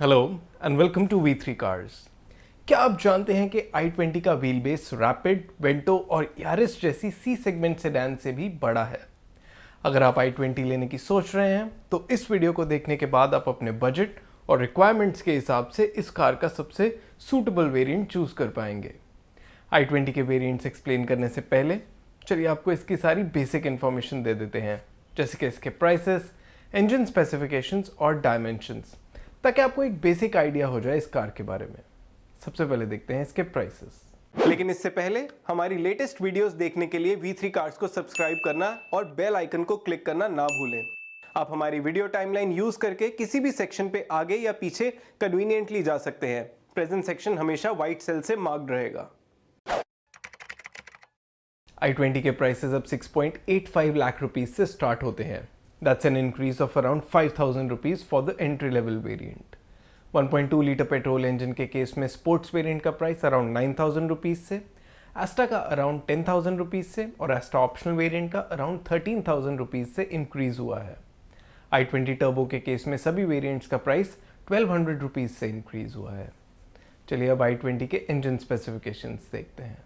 Hello and welcome to V3 cars. क्या आप जानते हैं कि i20 का व्हील बेस रैपिड, वेंटो और यारिस जैसी सी सेगमेंट सेडान से भी बड़ा है। अगर आप i20 लेने की सोच रहे हैं तो इस वीडियो को देखने के बाद आप अपने बजट और रिक्वायरमेंट्स के हिसाब से इस कार का सबसे सूटेबल वेरिएंट चूज कर पाएंगे। i20 के वेरिएंट्स एक्सप्लेन करने से पहले चलिए आपको इसकी सारी बेसिक इन्फॉर्मेशन दे देते हैं, जैसे कि इसके प्राइसेस, इंजन स्पेसिफिकेशंस और डायमेंशंस, ताकि आपको एक बेसिक आइडिया हो जाए इस कार के बारे में। सबसे पहले देखते हैं इसके प्राइसेस। लेकिन इससे पहले हमारी लेटेस्ट वीडियोस देखने के लिए V3 कार्स को सब्सक्राइब करना और बेल आइकन को क्लिक करना ना भूलें। आप हमारी वीडियो टाइमलाइन यूज करके किसी भी सेक्शन पे आगे या पीछे कन्वीनियंटली जा सकते हैं। प्रेजेंट सेक्शन हमेशा व्हाइट सेल से मार्क्ड रहेगा। i20 के प्राइसेस अब 6.85 लाख रुपीस से स्टार्ट होते हैं। That's an increase of around 5,000 rupees for the entry level variant. 1.2 litre petrol engine के केस में स्पोर्ट्स वेरिएंट का प्राइस अराउंड 9,000 रुपीज से, एस्टा का अराउंड 10,000 रुपीज से और एस्टा ऑप्शनल वेरिएंट का अराउंड 13,000 रुपीज से इंक्रीज हुआ है। i20 टर्बो के केस में सभी वेरिएंट्स का प्राइस 1,200 रुपीज से इंक्रीज हुआ है। चलिए अब i20 के इंजन स्पेसिफिकेशंस देखते हैं।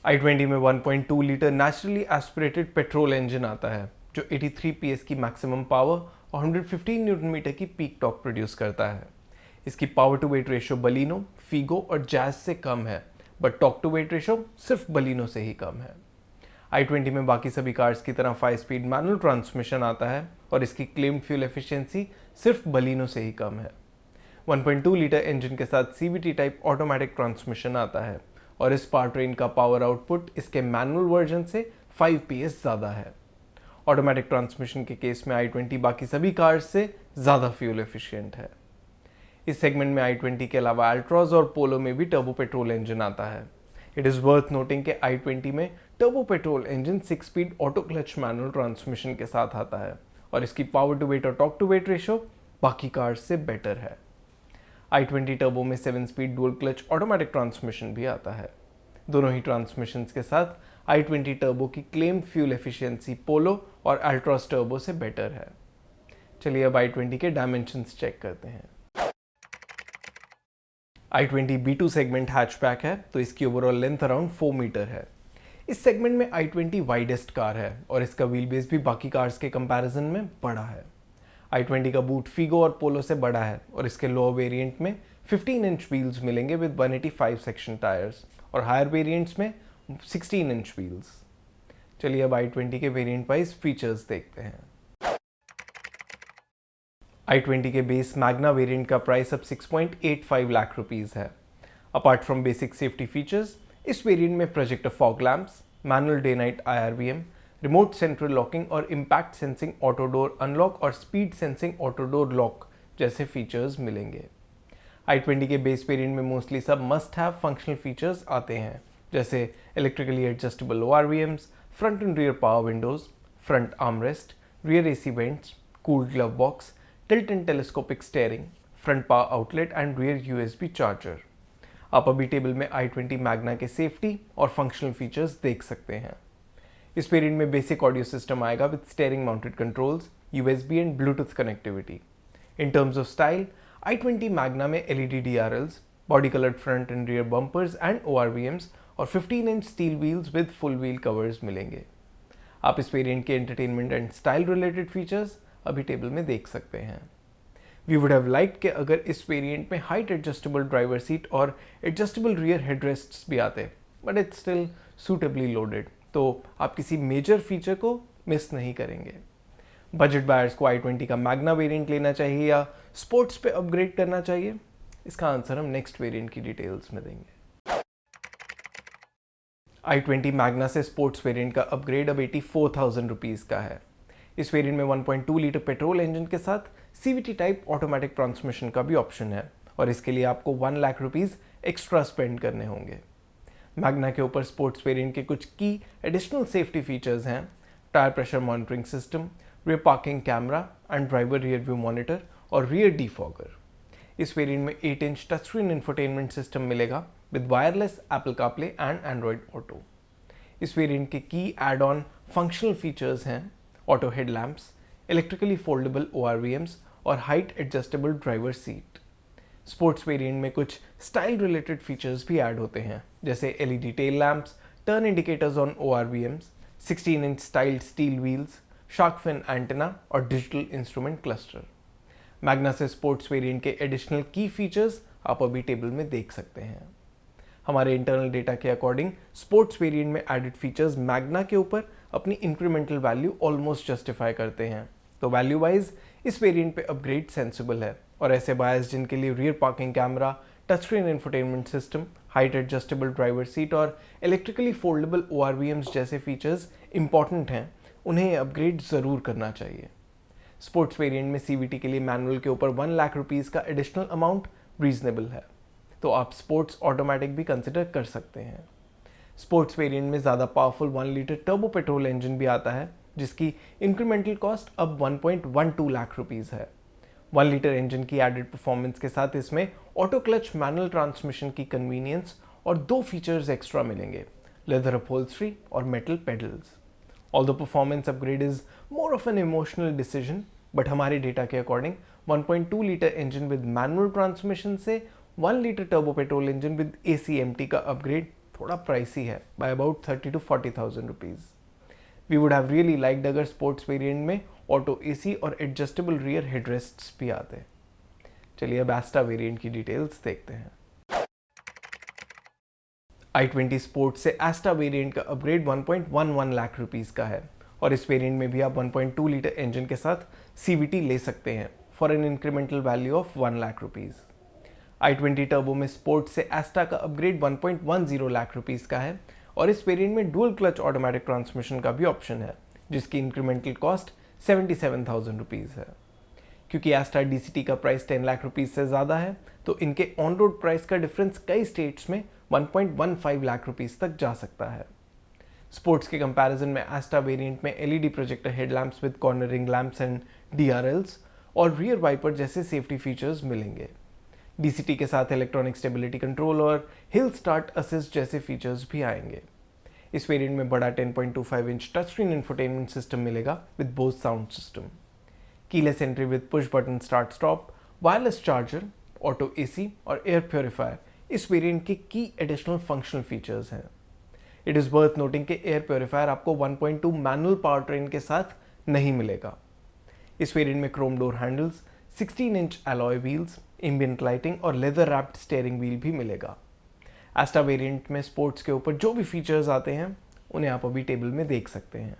i20 में 1.2 litre naturally aspirated petrol engine आता है जो 83 PS की मैक्सिमम पावर और 115 न्यूटन मीटर की पीक टॉर्क प्रोड्यूस करता है। इसकी power to weight ratio Baleno, Figo और जैज से कम है, but torque to weight ratio सिर्फ बलिनो से ही कम है। i20 में बाकी सभी कार्स की तरह 5 स्पीड मैनुअल ट्रांसमिशन आता है और इसकी क्लेम्ड फ्यूल एफिशिएंसी सिर्फ बलिनो से ही कम है। 1.2 लीटर इंजन के साथ CVT टाइप ऑटोमेटिक ट्रांसमिशन आता है और इस पावर ट्रेन का पावर आउटपुट इसके मैनुअल वर्जन से 5 PS ज़्यादा है। ऑटोमेटिक ट्रांसमिशन के केस में i20 बाकी सभी कार्स से ज़्यादा फ्यूल एफिशिएंट है। इस सेगमेंट में i20 के अलावा अल्ट्रॉज और पोलो में भी टर्बो पेट्रोल इंजन आता है। इट इज़ वर्थ नोटिंग कि i20 में turbo petrol engine 6 speed auto clutch manual transmission के साथ आता है और इसकी पावर टू वेट और टॉर्क टू वेट रेशियो बाकी कार्स से बेटर है। i20 टर्बो में 7 speed dual clutch automatic transmission भी आता है। दोनों ही ट्रांसमिशंस के साथ i20 टर्बो की क्लेम्ड फ्यूल एफिशिएंसी पोलो और अल्ट्रॉस टर्बो से बेटर है। चलिए अब i20 के डायमेंशंस चेक करते हैं। i20 B2 सेगमेंट हैचबैक है तो इसकी ओवरऑल लेंथ अराउंड 4 मीटर है। इस सेगमेंट में i20 वाइडेस्ट कार है और इसका व्हील बेस भी बाकी कार्स के कंपैरिजन में बड़ा है। i20 का बूट फीगो और पोलो से बड़ा है और इसके लोअर वेरिएंट में 15 इंच व्हील्स मिलेंगे विद 185 सेक्शन टायर्स और हायर वेरिएंट्स में 16 इंच व्हील्स। चलिए अब i20 के वेरिएंट वाइज फीचर्स देखते हैं। i20 के बेस मैग्ना वेरिएंट का प्राइस अब 6.85 लाख रुपीस है। Apart from basic safety features, इस वेरिएंट में projector fog lamps, manual day night IRVM, remote central locking और impact sensing auto door unlock और speed sensing auto door lock जैसे features मिलेंगे। i20 के बेस वेरिएंट में mostly सब must have functional features आते हैं, जैसे electrically adjustable ORVMs, front and rear power windows, front armrest, rear AC vents, cooled glove box, tilt and telescopic steering, front power outlet and rear USB charger. आप अभी table में i20 Magna के safety और functional features देख सकते हैं। इस variant में बेसिक ऑडियो सिस्टम आएगा with steering mounted controls, USB and Bluetooth connectivity. In terms of style, i20 Magna में LED DRLs, body coloured front and rear bumpers and ORVMs और 15 inch steel wheels with full wheel covers मिलेंगे। आप इस variant के entertainment and style related features अभी table में देख सकते हैं। वी वुड हैव लाइक्ड कि अगर इस वेरिएंट में हाइट एडजस्टेबल ड्राइवर सीट और एडजस्टेबल रियर हेडरेस्ट्स भी आते, but it's still suitably loaded, तो आप किसी मेजर फीचर को मिस नहीं करेंगे। बजट बायर्स को i20 का मैग्ना वेरिएंट लेना चाहिए या स्पोर्ट्स पे अपग्रेड करना चाहिए? इसका आंसर हम नेक्स्ट वेरिएंट की डिटेल्स में देंगे। i20 मैग्ना से स्पोर्ट्स वेरिएंट का अपग्रेड अब 84,000 रुपीज का है। इस वेरिएंट में 1.2 लीटर पेट्रोल इंजन के साथ CVT टाइप ऑटोमेटिक ट्रांसमिशन का भी ऑप्शन है और इसके लिए आपको 1 लाख रुपीज एक्स्ट्रा स्पेंड करने होंगे। मैग्ना के ऊपर स्पोर्ट्स वेरिएंट के कुछ की एडिशनल सेफ्टी फीचर्स हैं: tyre pressure monitoring system, rear parking camera and driver rear view monitor और रियर डिफॉगर। इस वेरिएंट में 8 inch touch screen infotainment system मिलेगा with wireless Apple CarPlay and Android Auto. इस variant के की add on functional features हैं auto headlamps, electrically foldable ORVMs और height adjustable driver seat. Sportz variant में कुछ स्टाइल रिलेटेड फीचर्स भी add होते हैं, जैसे LED tail lamps, turn indicators on ORVMs, 16 inch styled steel wheels, shark fin antenna और digital instrument cluster. Magna से sports variant के एडिशनल की फीचर्स आप अभी टेबल में देख सकते हैं। हमारे इंटरनल डेटा के अकॉर्डिंग स्पोर्ट्स वेरिएंट में एडेड फीचर्स मैग्ना के ऊपर अपनी इंक्रीमेंटल वैल्यू ऑलमोस्ट जस्टिफाई करते हैं, तो वैल्यू वाइज इस वेरिएंट पे अपग्रेड सेंसिबल है। और ऐसे बायर्स जिनके लिए rear parking camera, touch screen infotainment system, height adjustable driver seat और इलेक्ट्रिकली फोल्डेबल ORVMs जैसे फीचर्स इंपॉर्टेंट हैं, उन्हें अपग्रेड ज़रूर करना चाहिए। स्पोर्ट्स वेरिएंट में CVT के लिए मैनुअल के ऊपर 1 लाख रुपीज़ का एडिशनल अमाउंट रीजनेबल है, तो आप स्पोर्ट्स ऑटोमेटिक भी कंसिडर कर सकते हैं। स्पोर्ट्स वेरिएंट में ज़्यादा powerful 1 litre turbo petrol engine भी आता है, जिसकी इंक्रीमेंटल कॉस्ट अब 1.12 लाख रुपीज़ है। 1 लीटर इंजन की एडेड परफॉर्मेंस के साथ इसमें ऑटो क्लच मैनुअल ट्रांसमिशन की कन्वीनियंस और 2 फीचर्स एक्स्ट्रा मिलेंगे, लेदर अपहोल्स्ट्री और metal pedals. Although performance upgrade is more of an emotional decision, but हमारे डेटा के according 1.2 litre engine with manual transmission से 1 litre turbo petrol engine with ACMT का upgrade थोड़ा pricey है, by about 30 to 40,000 rupees. We would have really liked अगर sports variant में auto AC और adjustable rear headrests भी आते। चलिए अब एस्टा वेरिएंट की डिटेल्स देखते हैं। i20 स्पोर्ट्स से एस्टा वेरिएंट का अपग्रेड 1.11 लाख रुपीज़ का है, और इस वेरिएंट में भी आप 1.2 लीटर इंजन के साथ CVT ले सकते हैं for an incremental value of 1 lakh rupees. i20 turbo में स्पोर्ट्स से एस्टा का अपग्रेड 1.10 लाख रुपीज़ का है, और इस वेरिएंट में डुअल क्लच ऑटोमेटिक ट्रांसमिशन का भी ऑप्शन है, जिसकी इंक्रीमेंटल कॉस्ट 77,000 रुपीज़ है। क्योंकि एस्टा DCT का प्राइस 10 लाख रुपीज़ से ज़्यादा है, तो इनके ऑन रोड प्राइस का डिफरेंस कई स्टेट्स में 1.15 लाख रुपीज़ तक जा सकता है। स्पोर्ट्स के कंपैरिजन में एस्टा वेरिएंट में LED projector headlamps with cornering lamps and DRLs और रियर वाइपर जैसे सेफ्टी फीचर्स मिलेंगे। DCT के साथ इलेक्ट्रॉनिक स्टेबिलिटी कंट्रोल और हिल स्टार्ट असिस्ट जैसे फीचर्स भी आएंगे। इस वेरिएंट में बड़ा 10.25 inch touch screen infotainment system मिलेगा with Bose sound system, keyless entry with push button start stop, wireless charger, auto AC और एयर प्योरीफायर इस वेरिएंट के की एडिशनल फंक्शनल फीचर्स हैं। इट इज़ वर्थ नोटिंग कि air purifier आपको 1.2 manual power train के साथ नहीं मिलेगा। इस वेरिएंट में Chrome door handles, 16 inch alloy wheels, ambient lighting और लेदर रैप्ड स्टीयरिंग व्हील भी मिलेगा। एस्टा वेरिएंट में स्पोर्ट्स के ऊपर जो भी फीचर्स आते हैं उन्हें आप अभी टेबल में देख सकते हैं।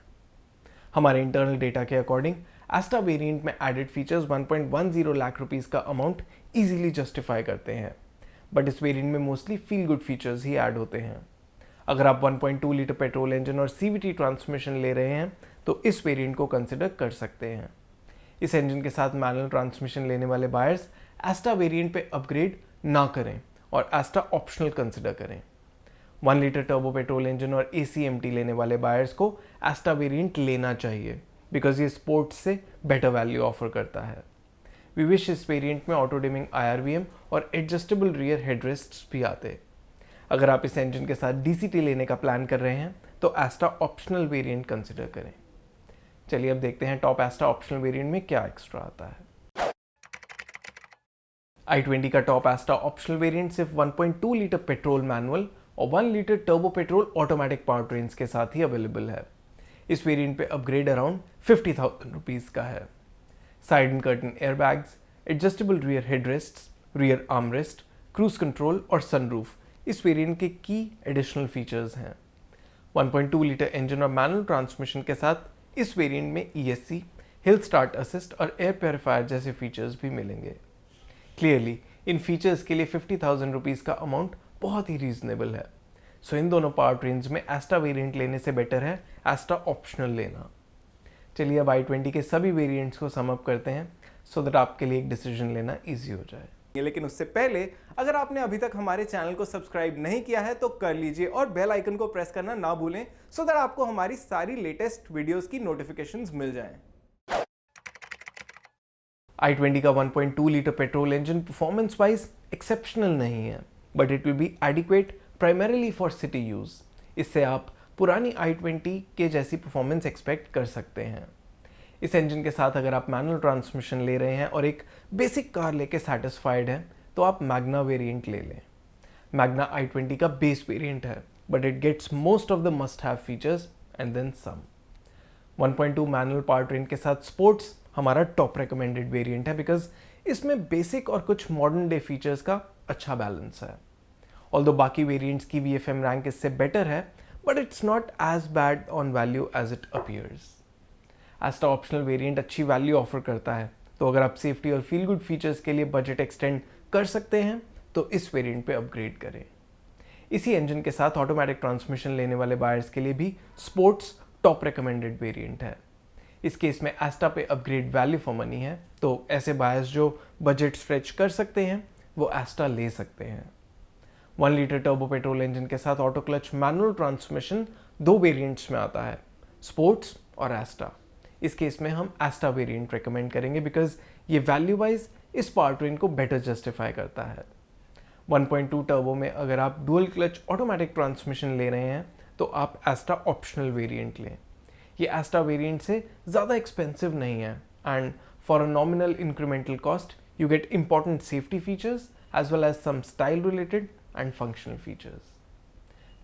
हमारे इंटरनल डेटा के अकॉर्डिंग एस्टा वेरिएंट में एडेड फीचर्स 1.10 लाख रुपीज़ का अमाउंट ईजिली जस्टिफाई करते हैं, बट इस वेरिएंट में मोस्टली फील गुड फीचर्स ही ऐड होते हैं। अगर आप 1.2 लीटर पेट्रोल इंजन और CVT ट्रांसमिशन ले रहे हैं तो इस वेरिएंट को कंसिडर कर सकते हैं। इस इंजन के साथ मैनुअल ट्रांसमिशन लेने वाले बायर्स एस्टा वेरिएंट पे अपग्रेड ना करें और एस्टा ऑप्शनल कंसिडर करें। 1 लीटर टर्बो पेट्रोल इंजन और ACMT लेने वाले बायर्स को एस्टा वेरिएंट लेना चाहिए, बिकॉज ये स्पोर्ट्स से बेटर वैल्यू ऑफर करता है। वी विश इस वेरिएंट में ऑटो डिमिंग IRVM और एडजस्टेबल रियर हेडरेस्ट्स भी आते। अगर आप इस इंजन के साथ DCT लेने का प्लान कर रहे हैं तो एस्टा ऑप्शनल वेरिएंट कंसिडर करें। चलिए अब देखते हैं टॉप एस्टा ऑप्शनल वेरिएंट में क्या एक्स्ट्रा आता है। i20 का टॉप एस्टा ऑप्शनल वेरिएंट सिर्फ 1.2 लीटर पेट्रोल मैनुअल और 1 litre turbo petrol automatic power trains के साथ ही अवेलेबल है। इस वेरिएंट पे अपग्रेड अराउंड 50,000 रुपीज़ का है। Side and curtain airbags, adjustable rear headrests, rear armrest, cruise control और सनरूफ इस वेरिएंट के की एडिशनल फीचर्स हैं। 1.2 लीटर इंजन और मैनुअल ट्रांसमिशन के साथ इस वेरिएंट में ESC, हिल स्टार्ट असिस्ट और एयर प्योरीफायर जैसे फीचर्स भी मिलेंगे। क्लियरली इन फीचर्स के लिए 50,000 रुपीज़ का अमाउंट बहुत ही रीजनेबल है। सो इन दोनों पावर ट्रेन्स में एस्टा वेरिएंट लेने से बेटर है एस्टा ऑप्शनल लेना। चलिए अब i20 के सभी वेरिएंट्स को सम अप करते हैं सो दैट आपके लिए एक डिसीजन लेना ईजी हो जाए। लेकिन उससे पहले अगर आपने अभी तक हमारे चैनल को सब्सक्राइब नहीं किया है तो कर लीजिए और बेल आइकन को प्रेस करना ना भूलें सो दैट आपको हमारी सारी लेटेस्ट वीडियोस की नोटिफिकेशंस मिल जाएं। i20 का 1.2 litre petrol engine performance wise exceptional नहीं है, but it will be adequate primarily for city use. इससे आप पुरानी i20 के जैसी परफॉर्मेंस एक्सपेक्ट कर सकते हैं। इस इंजन के साथ अगर आप मैनुअल ट्रांसमिशन ले रहे हैं और एक बेसिक कार लेके सेटिस्फाइड हैं तो आप मैग्ना वेरिएंट ले लें। मैग्ना i20 का बेस वेरिएंट है, but it gets most of the must have features and then some. 1.2 manual power train के साथ स्पोर्ट्स हमारा टॉप रिकमेंडेड वेरिएंट है, बिकॉज इसमें बेसिक और कुछ मॉडर्न डे फीचर्स का अच्छा बैलेंस है। ऑल्दो बाकी वेरिएंट्स की VFM रैंक इससे बेटर है, but it's not as bad on value as it appears. Asta optional variant अच्छी वैल्यू ऑफर करता है, तो अगर आप सेफ्टी और फील गुड फीचर्स के लिए बजट एक्सटेंड कर सकते हैं तो इस वेरिएंट पे अपग्रेड करें। इसी इंजन के साथ ऑटोमेटिक ट्रांसमिशन लेने वाले बायर्स के लिए भी स्पोर्ट्स टॉप रिकमेंडेड वेरिएंट है। इस केस में एस्टा पे अपग्रेड वैल्यू फॉर मनी है, तो ऐसे बायर्स जो बजट स्ट्रेच कर सकते हैं वो एस्टा ले सकते हैं। 1 लीटर टर्बो पेट्रोल इंजन के साथ auto clutch manual transmission 2 variants में आता है, स्पोर्ट्स और एस्टा। इस केस में हम एस्टा वेरिएंट रेकमेंड करेंगे, बिकॉज ये वैल्यू वाइज इस पावर ट्रेन को बेटर जस्टिफाई करता है। 1.2 टर्बो में अगर आप डुअल क्लच ऑटोमेटिक ट्रांसमिशन ले रहे हैं तो आप एस्टा ऑप्शनल वेरिएंट लें। ये एस्टा वेरिएंट से ज़्यादा एक्सपेंसिव नहीं है, and for a nominal incremental cost you get important safety features as well as some style related and functional features.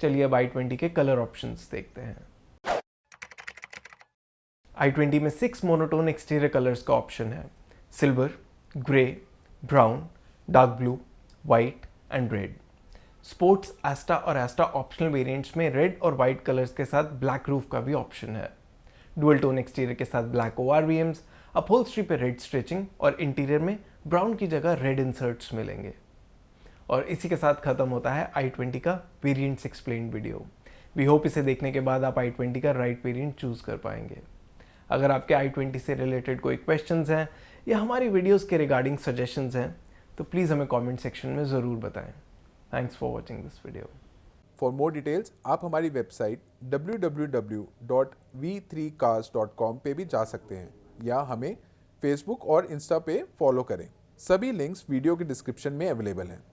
चलिए अब i20 के कलर ऑप्शंस देखते हैं। i20 में 6 मोनोटोन एक्सटीरियर कलर्स का ऑप्शन है, silver, grey, brown, dark blue, white and red. Sportz, Asta और Asta optional variants में रेड और वाइट कलर्स के साथ ब्लैक रूफ का भी ऑप्शन है। डुअल टोन एक्सटीरियर के साथ ब्लैक ORVMs, अपहोल्स्ट्री पे रेड स्टिचिंग और इंटीरियर में ब्राउन की जगह रेड इंसर्ट्स मिलेंगे। और इसी के साथ खत्म होता है i20 का variants explained video. We hope इसे देखने के बाद आप i20 का राइट वेरिएंट चूज कर पाएंगे। अगर आपके i20 से रिलेटेड कोई क्वेश्चंस हैं या हमारी वीडियोस के रिगार्डिंग सजेशंस हैं तो प्लीज़ हमें कमेंट सेक्शन में ज़रूर बताएं। Thanks for watching this video. For more details आप हमारी वेबसाइट www.v3cars.com पे भी जा सकते हैं या हमें फेसबुक और इंस्टा पे फॉलो करें। सभी लिंक्स वीडियो के डिस्क्रिप्शन में अवेलेबल हैं।